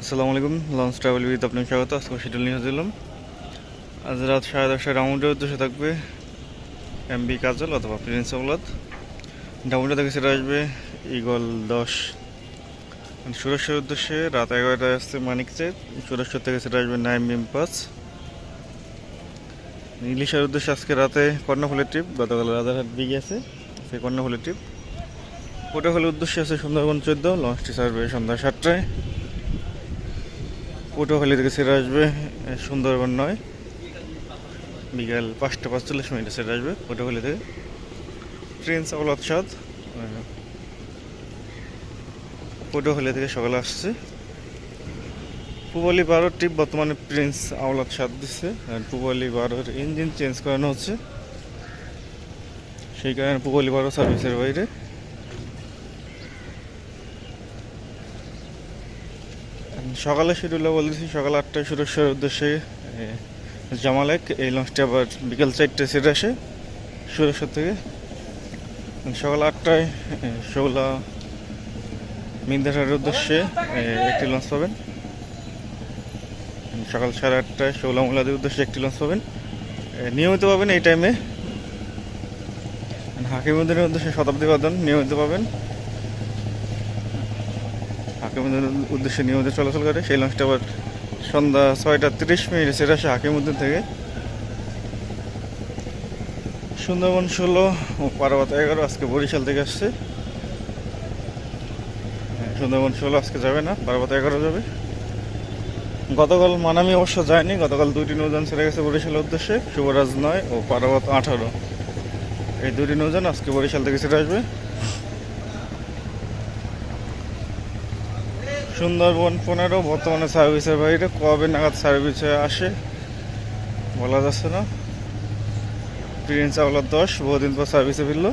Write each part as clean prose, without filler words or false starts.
আসসালামু আলাইকুম, launch travel with আপনাকে স্বাগত। আজকে শিডিউল নিয়ে দিলাম। আজ রাত 10:30টায় রাউন্ডের উদ্দেশ্যে থাকবে এমবি কাজল অথবা প্রিন্স আওলাদ। ডাউনটা থেকে সেটা আসবে ইগল 10। সুরেশ্বরের উদ্দেশ্যে রাত 11টায় আসছে মানিকচেক। সুরেশ্বর থেকে সেটা আসবে নাইম পাস। ইলিশের উদ্দেশ্যে আজকে রাতে কর্ণফুলের ট্রিপ। গতকাল রাজারহাট বিগে আছে, সেই কর্ণফুলের ট্রিপ। পটুয়াখালীর উদ্দেশ্যে আছে সুন্দরবন 14। লঞ্চটি ছাড়বে সন্ধ্যা 7টায়। পটুয়াখালী থেকে সেরে আসবে সুন্দরবন 9, বিকাল 5:45 সেরে আসবে পটুয়াখালী থেকে। প্রিন্স আওলাদ 7 পটুয়াখালী থেকে সকালে আসছে। পূবালী 12 ট্রিপ বর্তমানে প্রিন্স আওলাদ 7 দিচ্ছে, আর পূবালী 12-এর ইঞ্জিন চেঞ্জ করানো হচ্ছে, সেই কারণে পূবালী 12 সার্ভিসের বাইরে। সকালে শিডিউলে বলতেছি সকাল 8টায় সুরেশ্বরের উদ্দেশ্যে জামালেক। এই লঞ্চটি আবার বিকেল 4টায় সেরে আসে সুরেশ্বর থেকে। সকাল 8টায় শৌলা মিন্দারের উদ্দেশ্যে একটি লঞ্চ পাবেন। সকাল 8:30টায় শৌলা মোলাদের উদ্দেশ্যে একটি লঞ্চ পাবেন, নিয়মিত পাবেন এই টাইমে। হাকিমুদ্দিনের উদ্দেশ্যে শতাব্দী বাদন নিয়মিত পাবেন। হাকিমুদ্দিনের উদ্দেশ্যে নিয়মিত চলাচল করে সেই লঞ্চটা আবার সন্ধ্যা 6:30 সেরে আসে হাকিমুদ্দিন থেকে। সুন্দরবন 16 ও পারাবত 11 আজকে বরিশাল থেকে আসছে। সুন্দরবন 16 আজকে যাবে না, পারাবত 11 যাবে। গতকাল মানামি অবশ্য যায়নি, গতকাল 2টি নৌযান ছেড়ে গেছে বরিশালের উদ্দেশ্যে, শুভরাজ 9 ও পারাবত 18। এই 2টি নৌযান আজকে বরিশাল থেকে ছেড়ে আসবে। সুন্দরবন 15 বর্তমানে সার্ভিসের বাইরে, কবে নাগাদ সার্ভিসে আসে বলা যাচ্ছে না। প্রিন্স আওলাদ 10 বহুদিন পর সার্ভিসে ফিরল,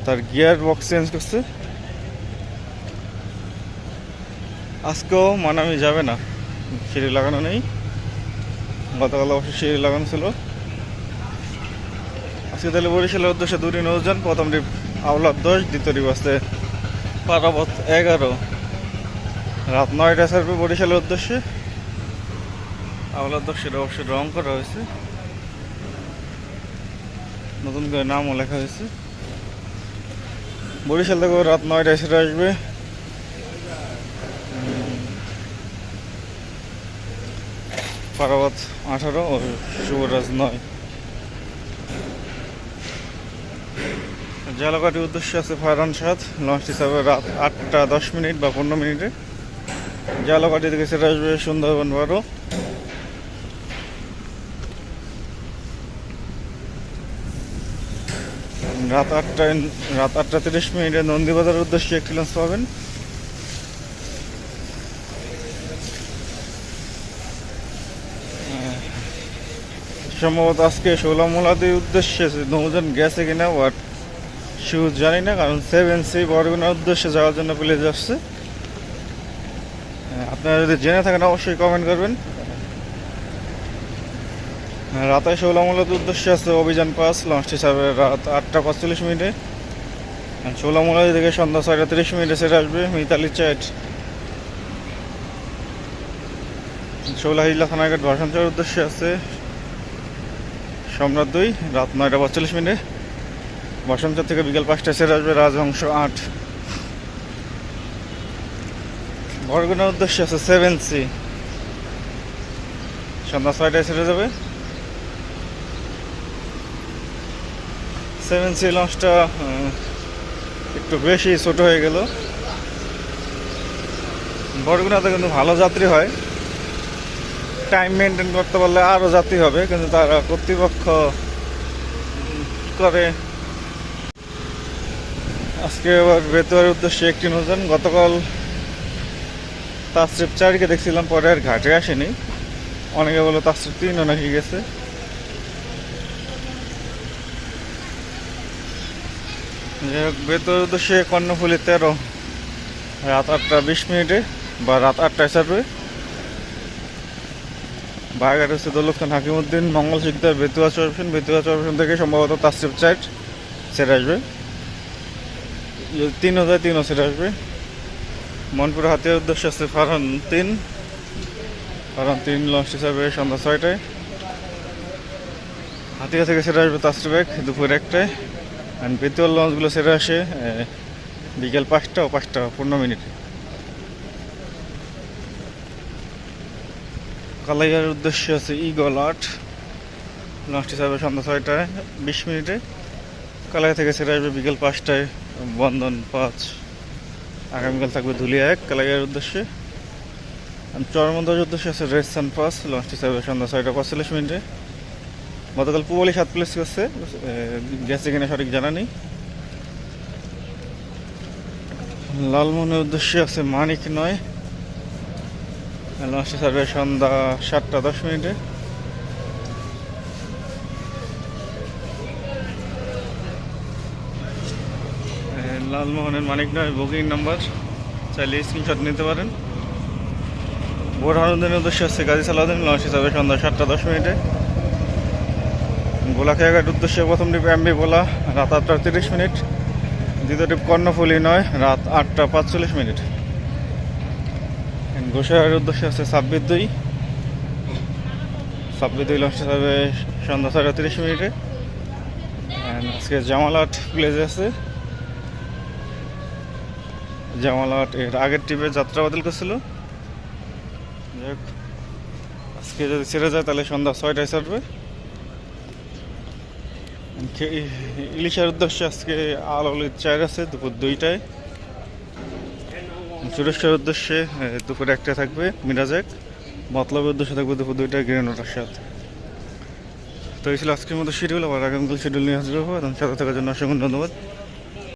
তার গিয়ার বক্স চেঞ্জ করছে। আজকেও মানামি যাবে না, সিঁড়ি লাগানো নেই। গতকাল অবশ্যই সিঁড়ি লাগানো ছিল। আজকে তাহলে বরিশালের উদ্দেশ্যে 2টি নৌযান, প্রথম ট্রিপ আওলাদ 10, দ্বিতীয় ট্রিপ আসছে পারাবত 11। রাত 9টায় ছাড়বে বরিশালের উদ্দেশ্যে। আওলাদ 10 সেটা অবশ্যই রং করা হয়েছে, নতুন করে নামও লেখা হয়েছে। বরিশাল থেকে রাত 9টায় সেটা আসবে পারাবত 18 ও শুভরাজ 9। জালাকাটির উদ্দেশ্যে আছে ফারহান 7। লঞ্চটি ছাড়বে রাত 8:10 বা 15 জালাকাটি থেকে সেটা আসবে সুন্দরবন 12। রাত 8:30 নন্দীবাজারের উদ্দেশ্যে একটি লঞ্চ পাবেন। সম্ভবত আজকে শৌলা মোলাদের উদ্দেশ্যে নৌযান গেছে কিনা বাট শিওর জানি না, কারণ 7C বরগুনার উদ্দেশ্যে যাওয়ার জন্য প্লেজ আসছে। আপনারা যদি জেনে থাকেন অবশ্যই কমেন্ট করবেন। রাতে শৌলা মোলাদের উদ্দেশ্যে আছে অভিযান পাস। লঞ্চটি ছাড়বে রাত 8:45। শৌলা মোলাদি থেকে সন্ধ্যা 6:30 সেরে আসবে মিতালি চ্যাট। শৌলা হিজলা থানাঘাট ভাষণচার উদ্দেশ্যে আছে সম্রাট 2, রাত 9:45। বসন্তচার থেকে বিকেল 5টায় সেরে আসবে রাজহংস 8। বরগুনার উদ্দেশ্যে আছে 7C, সন্ধ্যা 6টায় সেরে যাবে। 7C লঞ্চটা একটু বেশি ছোট হয়ে গেল। বরগুনাতে কিন্তু ভালো যাত্রী হয়, টাইম মেনটেন করতে পারলে আরও যাত্রী হবে, কিন্তু তারা কর্তৃপক্ষ করে। আজকে আবার বেতুয়ার উদ্দেশ্যে একটি নৌযান। গতকাল তাসরিফ 4কে দেখছিলাম, পরে আর ঘাটে আসেনি। অনেকে বলে তাসরিফ 3ও নাকি গেছে। যাই হোক, বেতুয়ার উদ্দেশ্যে কর্ণফুলি 13 রাত 8:20 বা রাত 8টায় ছাড়বে। বাঘাট হচ্ছে দৌলত খান হাকিমুদ্দিন মঙ্গল শিকদার বেতুয়া চরপেশন। বেতুয়া চরপেশন থেকে সম্ভবত তাসরিফ 4 সেরে আসবে। 3 সেরে আসবে। মনপুর হাতিয়ার উদ্দেশ্যে আছে ফারহান 3 লঞ্চটি ছাড়বে সন্ধ্যা 6টায়। হাতিয়া থেকে ছেড়ে আসবে তাসরিবাগ দুপুর 1টায়। অ্যান্ড বেতুয়াল লঞ্চগুলো ছেড়ে আসে বিকেল 5টা ও 5:15। কালাইয়ার উদ্দেশ্যে আছে ঈগল 8 লঞ্চটি ছাড়বে সন্ধ্যা 6:20। কালাইয়া থেকে ছেড়ে আসবে বিকেল 5টায় বন্ধন 5। আগামীকাল থাকবে ধুলিয়া 1 কালাইয়ার উদ্দেশ্যে। চরমন্দার উদ্দেশ্যে আছে রেসান 5 লঞ্চটি ছাড়বে সন্ধ্যা 6:45। গতকাল পুবালি 7 প্লেস করছে, গেছে কিনা সঠিক জানা নেই। লালমোহনের উদ্দেশ্যে আছে মানিক 9 লঞ্চটি ছাড়বে সন্ধ্যা 7:10। লালমোহনের মানিক 9 বুকিং নাম্বার, চাইলে স্ক্রিনশট নিতে পারেন। বোরহানুদ্দিনের উদ্দেশ্যে আছে গাজী সালাউদ্দিন লঞ্চটি ছাড়বে সন্ধ্যা 7:10। গোলাখাইয়াঘাট উদ্দেশ্যে প্রথম ট্রিপ এমবি ভোলা রাত 8:30। দ্বিতীয় ট্রিপ কর্ণফুলি 9 রাত 8:45। গোসাইয়ের উদ্দেশ্যে আছে সাব্বির 2 লঞ্চটি ছাড়বে সন্ধ্যা 6:30। আজকে জামালহাট প্লেজে আছে। জামালহাট এর আগের ট্রিপে যাত্রা বাতিল করছিল, আজকে যদি ছেড়ে যায় তাহলে সন্ধ্যা 6টায় ছাড়বে। ইলিশের উদ্দেশ্যে আজকে আলোলিত 4 আছে দুপুর 2টায়। সুরেশ্বরের উদ্দেশ্যে দুপুর 1টায় থাকবে মিরাজ 1। মতলবের উদ্দেশ্যে থাকবে দুপুর 2টায় গ্রেনোটার সাথে। তো এই ছিল আজকের মতো শিডিউল। আবার আগামীকাল শিডিউল নিয়ে হাজির হবো এবং সাথে থাকার জন্য অসংখ্য ধন্যবাদ।